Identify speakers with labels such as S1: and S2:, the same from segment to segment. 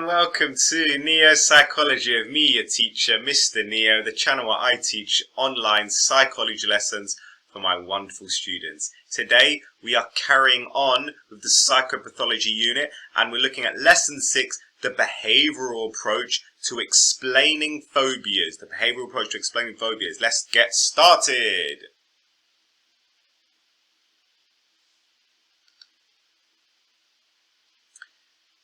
S1: welcome to Neo Psychology of me, your teacher, Mr. Neo, the channel where I teach online psychology lessons for my wonderful students. Today we are carrying on with the Psychopathology unit and we're looking at lesson 6, the behavioural approach to explaining phobias. The behavioural approach to explaining phobias. Let's get started.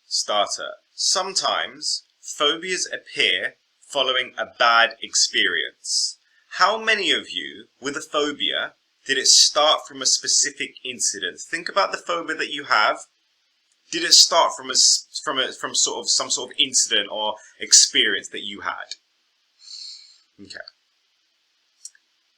S1: Starter. Sometimes phobias appear following a bad experience. How many of you with a phobia did it start from a specific incident? Think about the phobia that you have. Did it start from some sort of incident or experience that you had? Okay.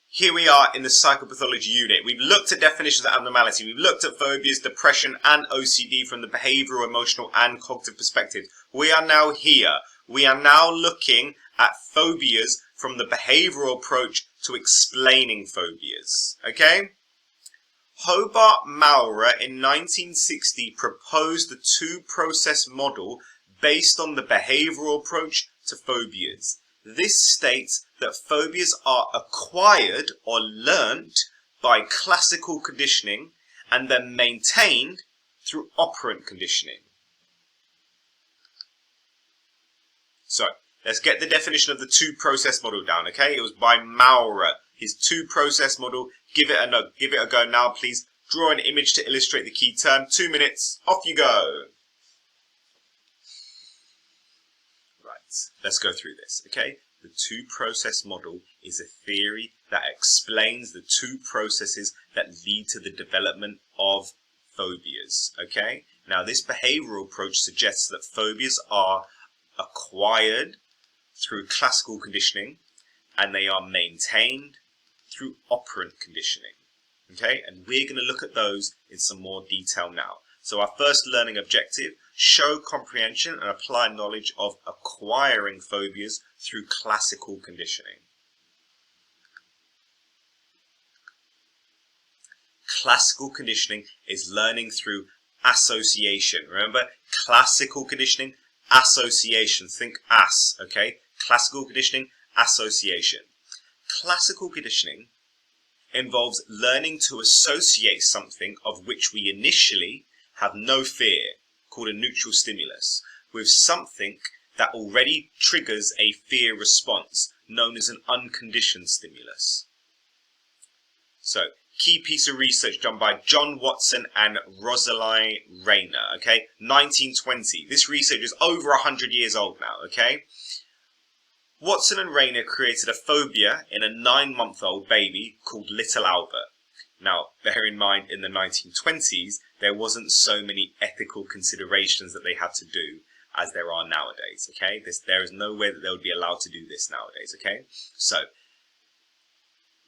S1: Here we are in the Psychopathology unit. We've looked at definitions of abnormality. We've looked at phobias, depression and OCD from the behavioural, emotional and cognitive perspective. We are now here. We are now looking at phobias from the behavioural approach to explaining phobias. Okay? Hobart Maurer in 1960 proposed the two-process model based on the behavioural approach to phobias. This states that phobias are acquired or learnt by classical conditioning and then maintained through operant conditioning. So, let's get the definition of the two-process model down, okay? It was by Maurer, his two-process model. Give it a go now, please. Draw an image to illustrate the key term. 2 minutes, off you go. Right, let's go through this, okay? The two-process model is a theory that explains the two processes that lead to the development of phobias, okay? Now, this behavioural approach suggests that phobias are acquired through classical conditioning and they are maintained through operant conditioning, okay? And we're going to look at those in some more detail now. So our first learning objective, show comprehension and apply knowledge of acquiring phobias through classical conditioning. Classical conditioning is learning through association. Remember, classical conditioning, association. Think AS, okay? Classical conditioning, association. Classical conditioning involves learning to associate something of which we initially have no fear, called a neutral stimulus, with something that already triggers a fear response, known as an unconditioned stimulus. So, key piece of research done by John Watson and Rosalie Rayner, okay? 1920. This research is over 100 years old now, okay? Watson and Rayner created a phobia in a 9-month-old baby called Little Albert. Now, bear in mind, in the 1920s, there wasn't so many ethical considerations that they had to do as there are nowadays, okay? There is no way that they would be allowed to do this nowadays, okay? So,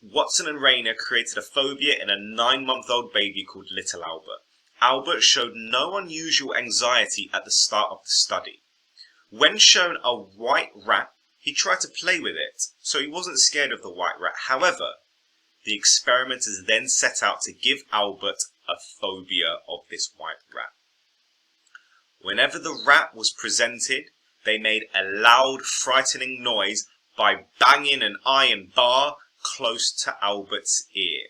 S1: Watson and Rayner created a phobia in a 9-month-old baby called Little Albert. Albert showed no unusual anxiety at the start of the study. When shown a white rat, he tried to play with it, so he wasn't scared of the white rat. However, the experimenters then set out to give Albert a phobia of this white rat. Whenever the rat was presented, they made a loud, frightening noise by banging an iron bar close to Albert's ear.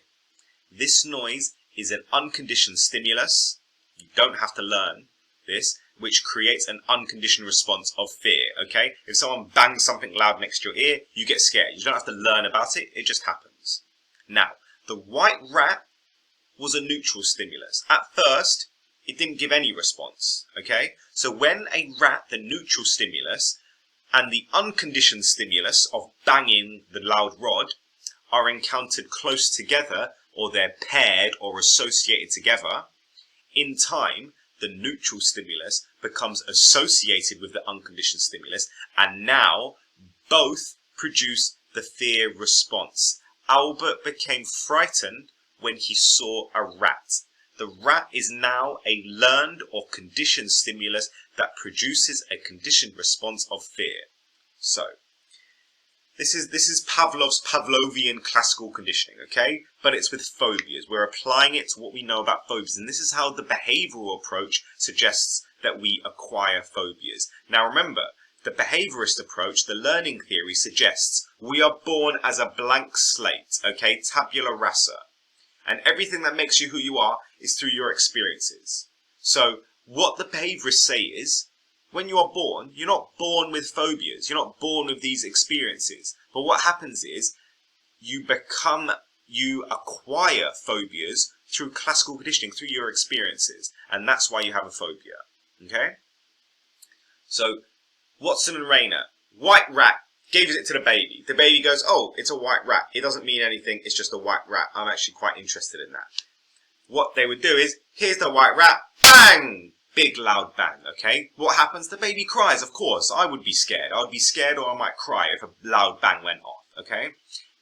S1: This noise is an unconditioned stimulus. You don't have to learn this, which creates an unconditioned response of fear, okay? If someone bangs something loud next to your ear, you get scared. You don't have to learn about it, it just happens. Now, the white rat was a neutral stimulus. At first, it didn't give any response, okay? So when a rat, the neutral stimulus, and the unconditioned stimulus of banging the loud rod are encountered close together, or they're paired or associated together, in time, the neutral stimulus becomes associated with the unconditioned stimulus, and now both produce the fear response. Albert became frightened when he saw a rat. The rat is now a learned or conditioned stimulus that produces a conditioned response of fear. So, this is Pavlov's Pavlovian classical conditioning, okay? But it's with phobias. We're applying it to what we know about phobias. And this is how the behavioural approach suggests that we acquire phobias. Now remember, the behaviourist approach, the learning theory, suggests we are born as a blank slate, okay, tabula rasa. And everything that makes you who you are is through your experiences. So what the behaviourists say is, when you are born, you're not born with phobias, you're not born with these experiences. But what happens is, you acquire phobias through classical conditioning, through your experiences. And that's why you have a phobia, okay? So, Watson and Rayner, white rat, gave it to the baby. The baby goes, oh, it's a white rat. It doesn't mean anything, it's just a white rat. I'm actually quite interested in that. What they would do is, here's the white rat, bang! Big loud bang, okay? What happens? The baby cries, of course. I would be scared. I would be scared or I might cry if a loud bang went off, okay?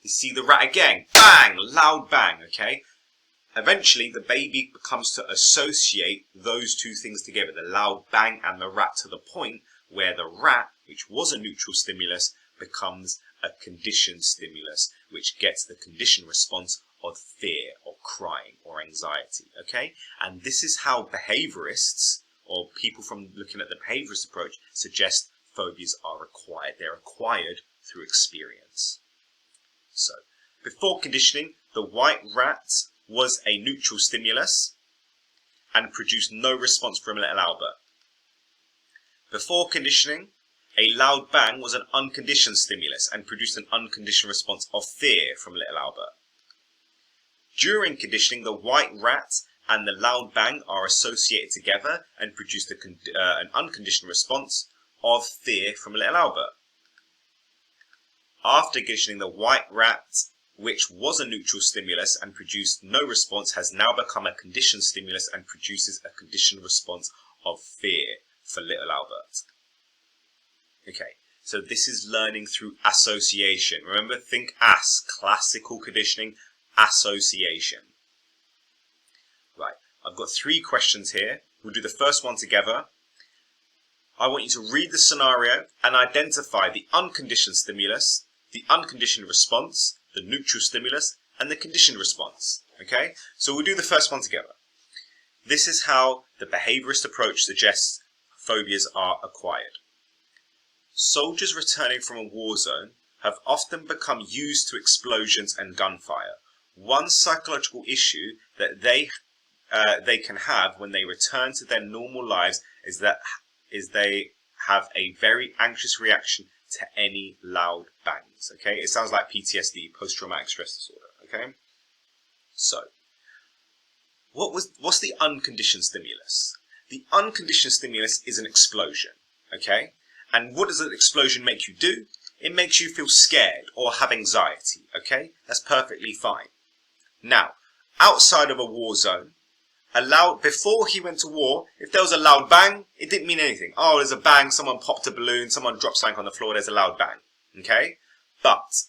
S1: You see the rat again, bang! Loud bang, okay? Eventually, the baby becomes to associate those two things together, the loud bang and the rat, to the point where the rat, which was a neutral stimulus, becomes a conditioned stimulus, which gets the conditioned response of fear or crying or anxiety, okay? And this is how behaviourists, or people from looking at the behaviourist approach, suggest phobias are acquired. They're acquired through experience. So, before conditioning, the white rat was a neutral stimulus and produced no response from little Albert. Before conditioning, a loud bang was an unconditioned stimulus and produced an unconditioned response of fear from little Albert. During conditioning, the white rat and the loud bang are associated together and produce an unconditioned response of fear from little Albert. After conditioning, the white rat, which was a neutral stimulus and produced no response, has now become a conditioned stimulus and produces a conditioned response of fear for little Albert. Okay, so this is learning through association. Remember, think AS, classical conditioning, association. Right, I've got 3 questions here. We'll do the first one together. I want you to read the scenario and identify the unconditioned stimulus, the unconditioned response, the neutral stimulus, and the conditioned response. Okay, so we'll do the first one together. This is how the behaviourist approach suggests phobias are acquired. Soldiers returning from a war zone have often become used to explosions and gunfire. One psychological issue that they can have when they return to their normal lives is they have a very anxious reaction to any loud bangs. Okay, it sounds like PTSD, post-traumatic stress disorder. Okay, so what's the unconditioned stimulus? The unconditioned stimulus is an explosion. Okay, and what does an explosion make you do? It makes you feel scared or have anxiety. Okay, that's perfectly fine. Now, outside of a war zone, before he went to war, if there was a loud bang, it didn't mean anything. Oh, there's a bang, someone popped a balloon, someone dropped something on the floor, there's a loud bang. Okay? But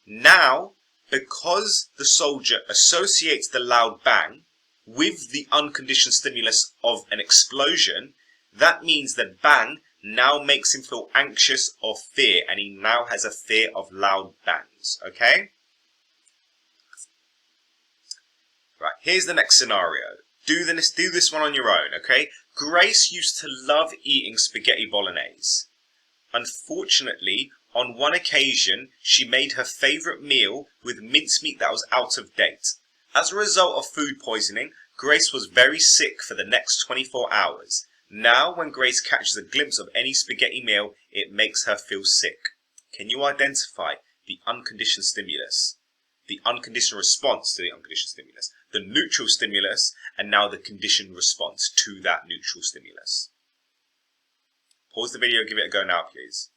S1: now, because the soldier associates the loud bang with the unconditioned stimulus of an explosion, that means that bang now makes him feel anxious or fear, and he now has a fear of loud bangs. Okay? Right, here's the next scenario. Do this one on your own, okay? Grace used to love eating spaghetti bolognese. Unfortunately, on one occasion, she made her favourite meal with mincemeat that was out of date. As a result of food poisoning, Grace was very sick for the next 24 hours. Now, when Grace catches a glimpse of any spaghetti meal, it makes her feel sick. Can you identify the unconditioned stimulus, the unconditioned response to the unconditioned stimulus, the neutral stimulus, and now the conditioned response to that neutral stimulus? Pause the video, give it a go now, please.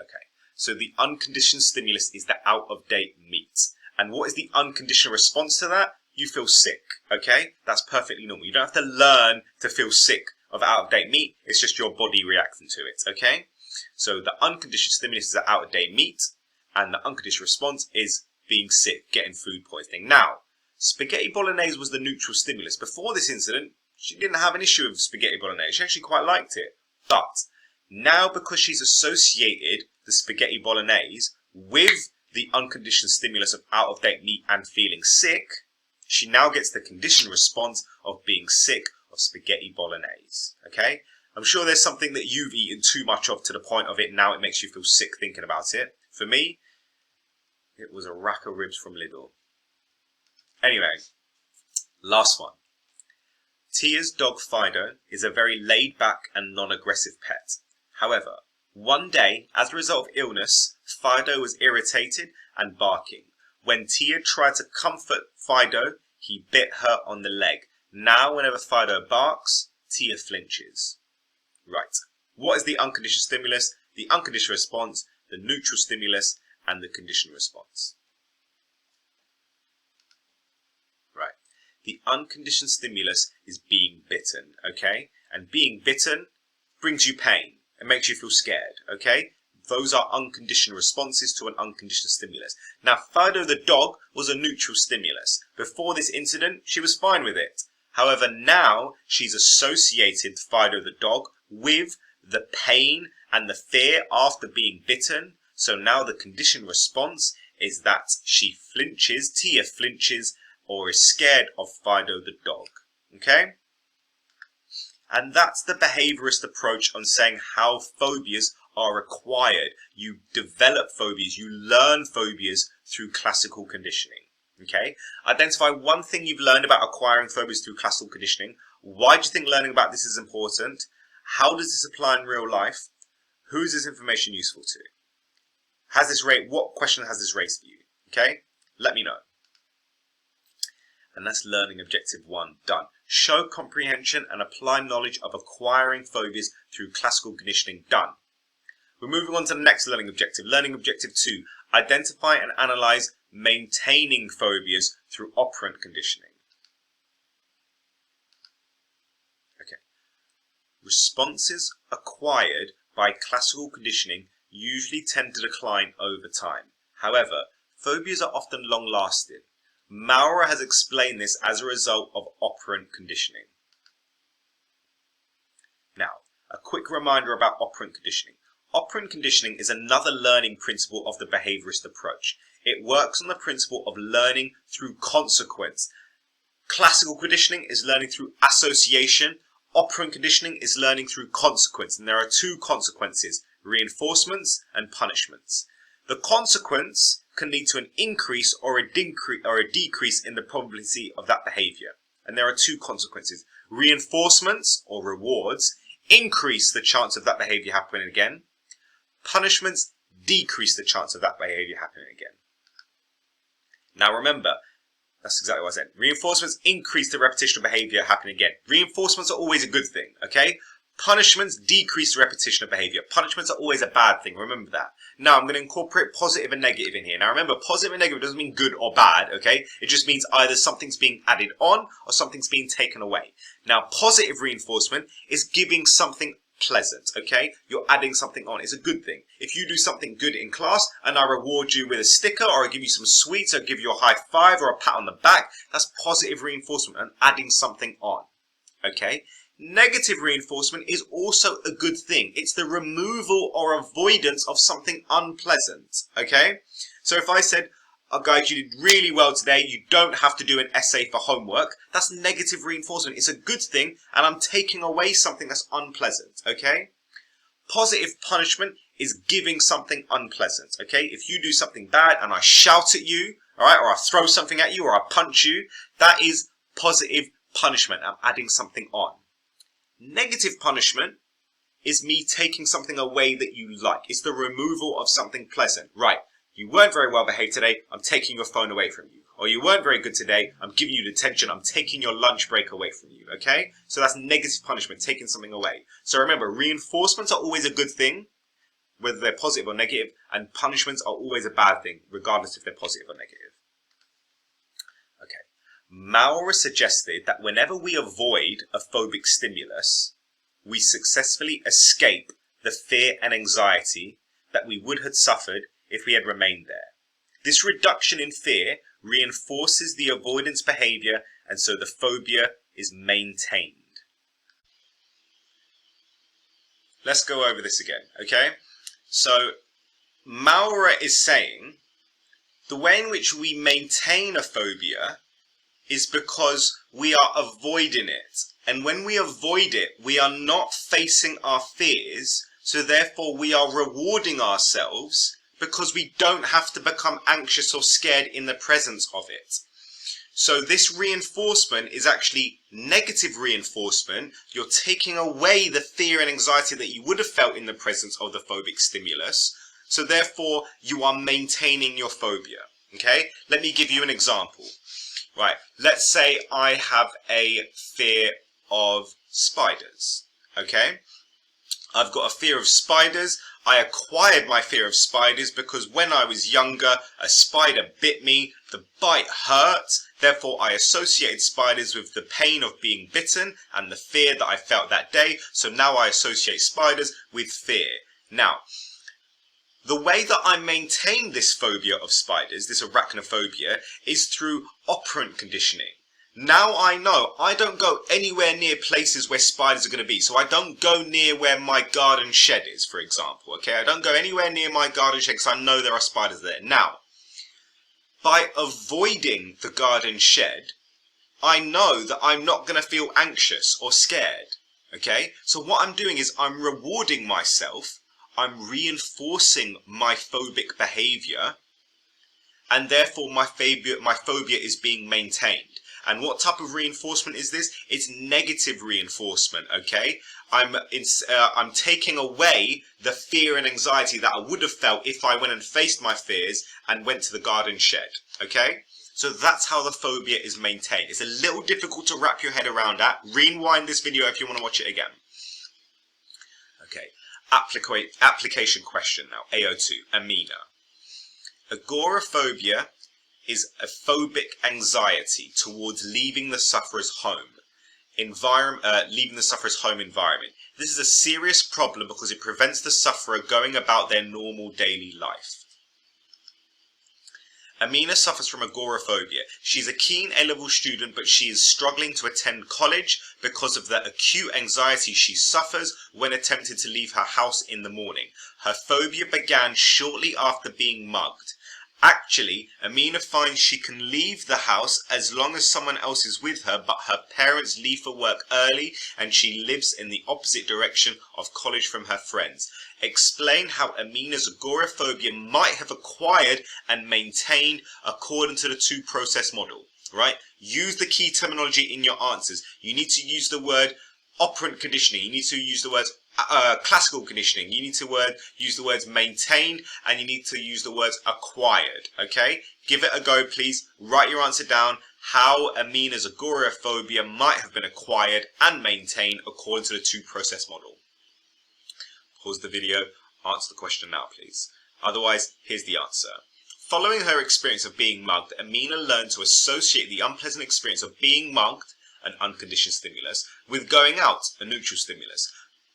S1: Okay, so the unconditioned stimulus is the out-of-date meat. And what is the unconditioned response to that? You feel sick, okay? That's perfectly normal. You don't have to learn to feel sick of out-of-date meat. It's just your body reacting to it, okay? So the unconditioned stimulus is the out-of-date meat, and the unconditioned response is being sick, getting food poisoning. Now, spaghetti bolognese was the neutral stimulus. Before this incident, she didn't have an issue with spaghetti bolognese. She actually quite liked it. But now, because she's associated the spaghetti bolognese with the unconditioned stimulus of out-of-date meat and feeling sick, she now gets the conditioned response of being sick of spaghetti bolognese. Okay? I'm sure there's something that you've eaten too much of to the point of it now it makes you feel sick thinking about it. For me, it was a rack of ribs from Lidl. Anyway, last one. Tia's dog Fido is a very laid-back and non-aggressive pet. However, one day, as a result of illness, Fido was irritated and barking. When Tia tried to comfort Fido, he bit her on the leg. Now, whenever Fido barks, Tia flinches. Right. What is the unconditioned stimulus, the unconditioned response, the neutral stimulus, and the conditioned response? Right. The unconditioned stimulus is being bitten, okay? And being bitten brings you pain. It makes you feel scared, okay? Those are unconditioned responses to an unconditioned stimulus. Now, Fido the dog was a neutral stimulus. Before this incident, she was fine with it. However, now she's associated Fido the dog with the pain and the fear after being bitten. So now the conditioned response is that she flinches, Tia flinches, or is scared of Fido the dog. Okay? And that's the behaviourist approach on saying how phobias are acquired. You develop phobias, you learn phobias through classical conditioning. Okay? Identify one thing you've learned about acquiring phobias through classical conditioning. Why do you think learning about this is important? How does this apply in real life? Who is this information useful to? What question has this raised for you? Okay? Let me know. And that's learning objective 1 done. Show comprehension and apply knowledge of acquiring phobias through classical conditioning done. We're moving on to the next learning objective. Learning objective 2. Identify and analyze maintaining phobias through operant conditioning. Okay. Responses acquired by classical conditioning usually tend to decline over time. However, phobias are often long-lasting. Maurer has explained this as a result of operant conditioning. Now, a quick reminder about operant conditioning. Operant conditioning is another learning principle of the behaviourist approach. It works on the principle of learning through consequence. Classical conditioning is learning through association. Operant conditioning is learning through consequence. And there are two consequences, reinforcements and punishments. The consequence can lead to an increase or a decrease in the probability of that behaviour. And there are two consequences. Reinforcements, or rewards, increase the chance of that behaviour happening again. Punishments decrease the chance of that behaviour happening again. Now remember, that's exactly what I said. Reinforcements increase the repetition of behaviour happening again. Reinforcements are always a good thing, okay? Punishments decrease the repetition of behaviour. Punishments are always a bad thing. Remember that. Now, I'm going to incorporate positive and negative in here. Now, remember, positive and negative doesn't mean good or bad, okay? It just means either something's being added on or something's being taken away. Now, positive reinforcement is giving something pleasant, okay? You're adding something on. It's a good thing. If you do something good in class and I reward you with a sticker or I give you some sweets or give you a high five or a pat on the back, that's positive reinforcement and adding something on, okay? Negative reinforcement is also a good thing. It's the removal or avoidance of something unpleasant, okay? So if I said, oh guys, you did really well today, you don't have to do an essay for homework, that's negative reinforcement. It's a good thing, and I'm taking away something that's unpleasant, okay? Positive punishment is giving something unpleasant, okay? If you do something bad and I shout at you, all right, or I throw something at you or I punch you, that is positive punishment. I'm adding something on. Negative punishment is me taking something away that you like. It's the removal of something pleasant. Right, you weren't very well behaved today, I'm taking your phone away from you. Or you weren't very good today, I'm giving you detention, I'm taking your lunch break away from you, okay? So that's negative punishment, taking something away. So remember, reinforcements are always a good thing, whether they're positive or negative, and punishments are always a bad thing, regardless if they're positive or negative. Maurer suggested that whenever we avoid a phobic stimulus, we successfully escape the fear and anxiety that we would have suffered if we had remained there. This reduction in fear reinforces the avoidance behaviour, and so the phobia is maintained. Let's go over this again, okay? So, Maurer is saying the way in which we maintain a phobia is because we are avoiding it. And when we avoid it, we are not facing our fears, so therefore we are rewarding ourselves because we don't have to become anxious or scared in the presence of it. So this reinforcement is actually negative reinforcement. You're taking away the fear and anxiety that you would have felt in the presence of the phobic stimulus. So therefore, you are maintaining your phobia. Okay? Let me give you an example. Right. Let's say I have a fear of spiders. Okay? I've got a fear of spiders. I acquired my fear of spiders because when I was younger, a spider bit me. The bite hurt. Therefore, I associated spiders with the pain of being bitten and the fear that I felt that day. So now I associate spiders with fear. Now, the way that I maintain this phobia of spiders, this arachnophobia, is through operant conditioning. Now I know I don't go anywhere near places where spiders are going to be. So I don't go near where my garden shed is, for example. Okay, I don't go anywhere near my garden shed because I know there are spiders there. Now, by avoiding the garden shed, I know that I'm not going to feel anxious or scared. Okay, so what I'm doing is I'm rewarding myself. I'm reinforcing my phobic behavior, and therefore my phobia is being maintained. And what type of reinforcement is this? It's negative reinforcement, okay? I'm taking away the fear and anxiety that I would have felt if I went and faced my fears and went to the garden shed, okay? So that's how the phobia is maintained. It's a little difficult to wrap your head around that. Rewind this video if you want to watch it again. Okay, application question now, AO2, Amina. Agoraphobia is a phobic anxiety towards leaving the sufferer's home environment. This is a serious problem because it prevents the sufferer going about their normal daily life. Amina suffers from agoraphobia. She's a keen A-level student, but she is struggling to attend college because of the acute anxiety she suffers when attempting to leave her house in the morning. Her phobia began shortly after being mugged. Actually, Amina finds she can leave the house as long as someone else is with her, but her parents leave for work early and she lives in the opposite direction of college from her friends. Explain how Amina's agoraphobia might have acquired and maintained according to the two-process model. Right? Use the key terminology in your answers. You need to use the word operant conditioning. You need to use the words classical conditioning. You need to use the words maintained, and you need to use the words acquired. Okay? Give it a go, please. Write your answer down. How Amina's agoraphobia might have been acquired and maintained according to the two-process model. Pause the video. Answer the question now, please. Otherwise, here's the answer. Following her experience of being mugged, Amina learned to associate the unpleasant experience of being mugged, an unconditioned stimulus, with going out, a neutral stimulus,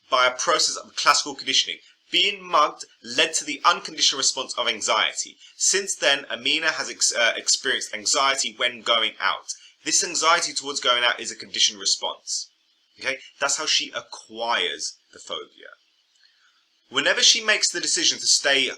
S1: by a process of classical conditioning. Being mugged led to the unconditional response of anxiety. Since then, Amina has experienced anxiety when going out. This anxiety towards going out is a conditioned response. Okay, that's how she acquires the phobia. Whenever she makes the decision to stay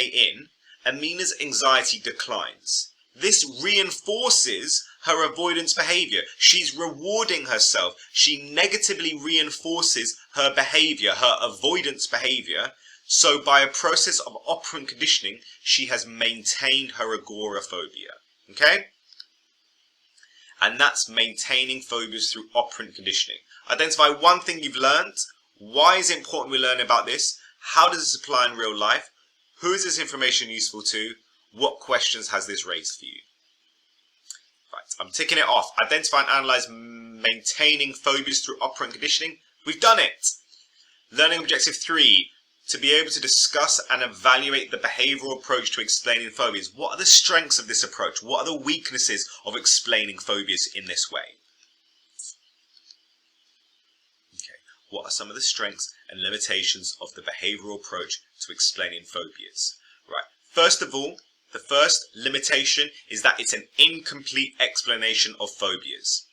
S1: in, Amina's anxiety declines. This reinforces her avoidance behavior. She's rewarding herself. She negatively reinforces her behavior, her avoidance behavior. So by a process of operant conditioning, she has maintained her agoraphobia. Okay? And that's maintaining phobias through operant conditioning. Identify one thing you've learned. Why is it important we learn about this? How does this apply in real life? Who is this information useful to? What questions has this raised for you? Right, I'm ticking it off. Identify and analyze maintaining phobias through operant conditioning. We've done it. Learning objective 3. To be able to discuss and evaluate the behavioural approach to explaining phobias. What are the strengths of this approach? What are the weaknesses of explaining phobias in this way? What are some of the strengths and limitations of the behavioural approach to explaining phobias? Right. First of all, the first limitation is that it's an incomplete explanation of phobias.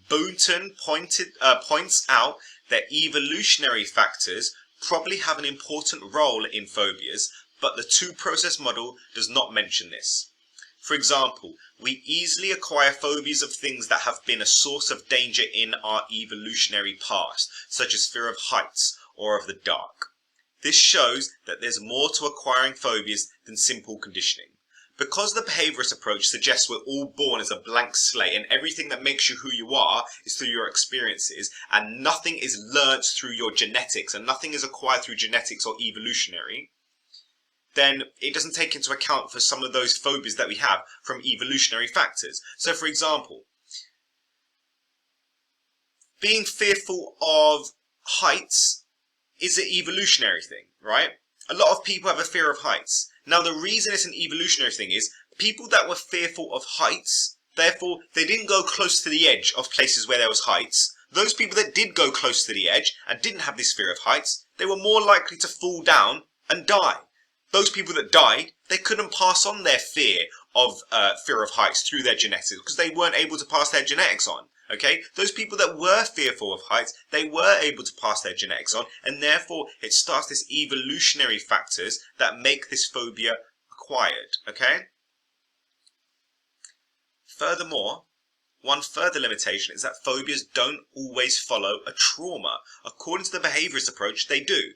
S1: Boonton points out that evolutionary factors probably have an important role in phobias, but the two-process model does not mention this. For example, we easily acquire phobias of things that have been a source of danger in our evolutionary past, such as fear of heights or of the dark. This shows that there's more to acquiring phobias than simple conditioning. Because the behaviourist approach suggests we're all born as a blank slate and everything that makes you who you are is through your experiences, and nothing is learnt through your genetics and nothing is acquired through genetics or evolutionary, then it doesn't take into account for some of those phobias that we have from evolutionary factors. So for example, being fearful of heights is an evolutionary thing, right? A lot of people have a fear of heights. Now the reason it's an evolutionary thing is people that were fearful of heights, therefore they didn't go close to the edge of places where there was heights. Those people that did go close to the edge and didn't have this fear of heights, they were more likely to fall down and die. Those people that died, they couldn't pass on their fear of heights through their genetics because they weren't able to pass their genetics on. Okay, those people that were fearful of heights, they were able to pass their genetics on, and therefore it starts this evolutionary factors that make this phobia acquired. Okay. Furthermore, one further limitation is that phobias don't always follow a trauma. According to the behaviourist approach, they do.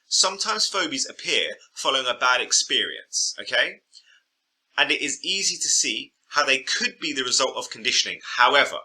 S1: Sometimes phobias appear following a bad experience, okay? And it is easy to see how they could be the result of conditioning. However,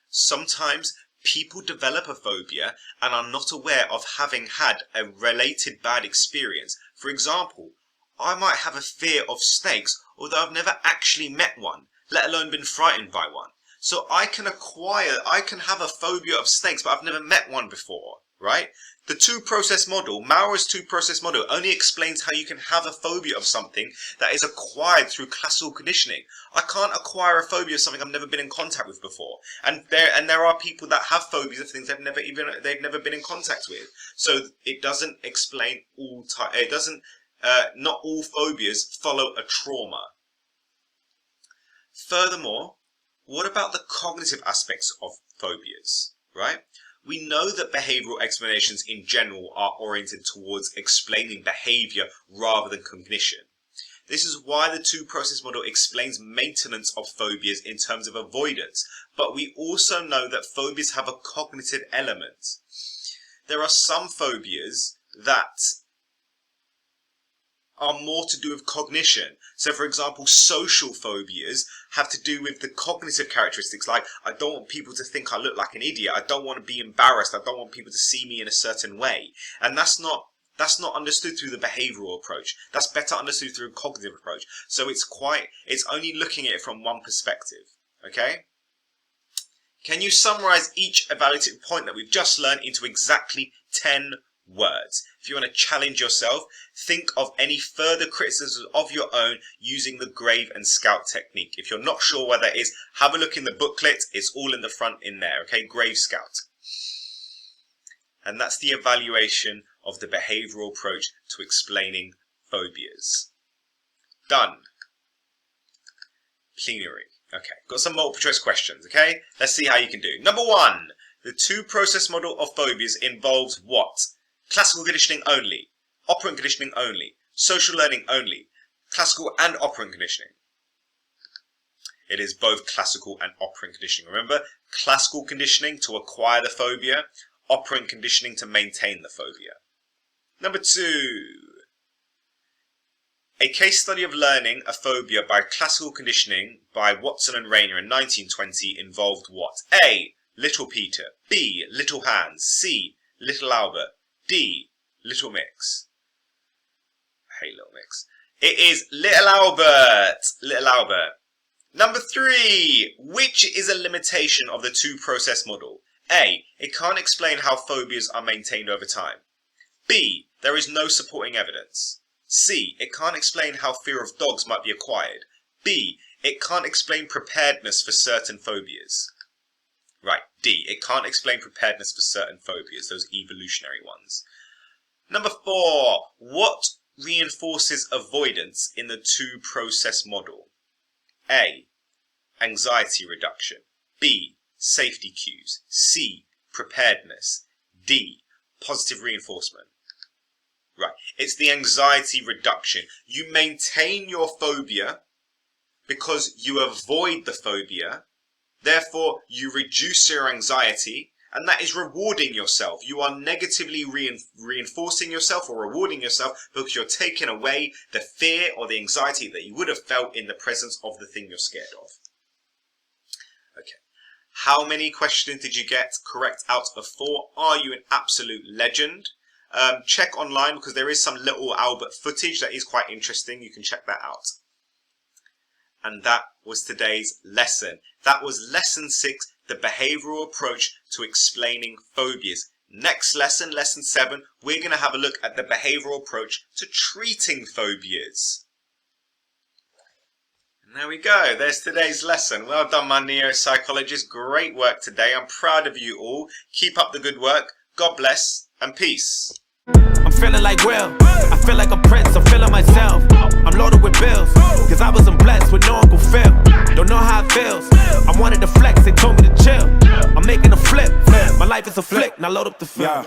S1: sometimes people develop a phobia and are not aware of having had a related bad experience. For example, I might have a fear of snakes, although I've never actually met one, let alone been frightened by one. So I can have a phobia of snakes, but I've never met one before, right? The two-process model, Mauer's two-process model, only explains how you can have a phobia of something that is acquired through classical conditioning. I can't acquire a phobia of something I've never been in contact with before. And there are people that have phobias of things they've never been in contact with. So it doesn't explain all not all phobias follow a trauma. Furthermore, what about the cognitive aspects of phobias, right? We know that behavioural explanations in general are oriented towards explaining behaviour rather than cognition. This is why the two-process model explains maintenance of phobias in terms of avoidance, but we also know that phobias have a cognitive element. There are some phobias that are more to do with cognition. So for example, social phobias have to do with the cognitive characteristics, like I don't want people to think I look like an idiot, I don't want to be embarrassed, I don't want people to see me in a certain way. And that's not understood through the behavioural approach. That's better understood through a cognitive approach. So it's only looking at it from one perspective. Okay? Can you summarise each evaluative point that we've just learned into exactly 10 words? If you want to challenge yourself, think of any further criticisms of your own using the Grave and Scout technique. If you're not sure what that is, have a look in the booklet. It's all in the front in there, okay? Grave Scout. And that's the evaluation of the behavioural approach to explaining phobias. Done. Plenary. Okay, got some multiple choice questions, okay? Let's see how you can do. Number 1, the two-process model of phobias involves what? Classical conditioning only, operant conditioning only, social learning only, classical and operant conditioning. It is both classical and operant conditioning. Remember, classical conditioning to acquire the phobia, operant conditioning to maintain the phobia. Number 2. A case study of learning a phobia by classical conditioning by Watson and Rayner in 1920 involved what? A. Little Peter. B. Little Hans. C. Little Albert. D. Little Mix. I hate Little Mix. It is Little Albert. Little Albert. Number 3. Which is a limitation of the two-process model? A. It can't explain how phobias are maintained over time. B. There is no supporting evidence. C. It can't explain how fear of dogs might be acquired. B. It can't explain preparedness for certain phobias. Right, D. It can't explain preparedness for certain phobias, those evolutionary ones. Number 4. What reinforces avoidance in the two-process model? A. Anxiety reduction. B. Safety cues. C. Preparedness. D. Positive reinforcement. Right, it's the anxiety reduction. You maintain your phobia because you avoid the phobia. Therefore, you reduce your anxiety, and that is rewarding yourself. You are negatively reinforcing yourself or rewarding yourself because you're taking away the fear or the anxiety that you would have felt in the presence of the thing you're scared of. Okay. How many questions did you get correct out of 4? Are you an absolute legend? Check online because there is some little Albert footage that is quite interesting. You can check that out. And that was today's lesson. That was lesson 6, the behavioural approach to explaining phobias. Next lesson, lesson 7, we're going to have a look at the behavioural approach to treating phobias. And there we go. There's today's lesson. Well done, my neuropsychologist. Great work today. I'm proud of you all. Keep up the good work. God bless and peace.
S2: I'm feeling like Will, I feel like a prince, I'm feeling myself. I'm loaded with bills, cause I wasn't blessed with no Uncle Phil. Don't know how it feels, I wanted to flex, they told me to chill. I'm making a flip, my life is a flick, now load up the film.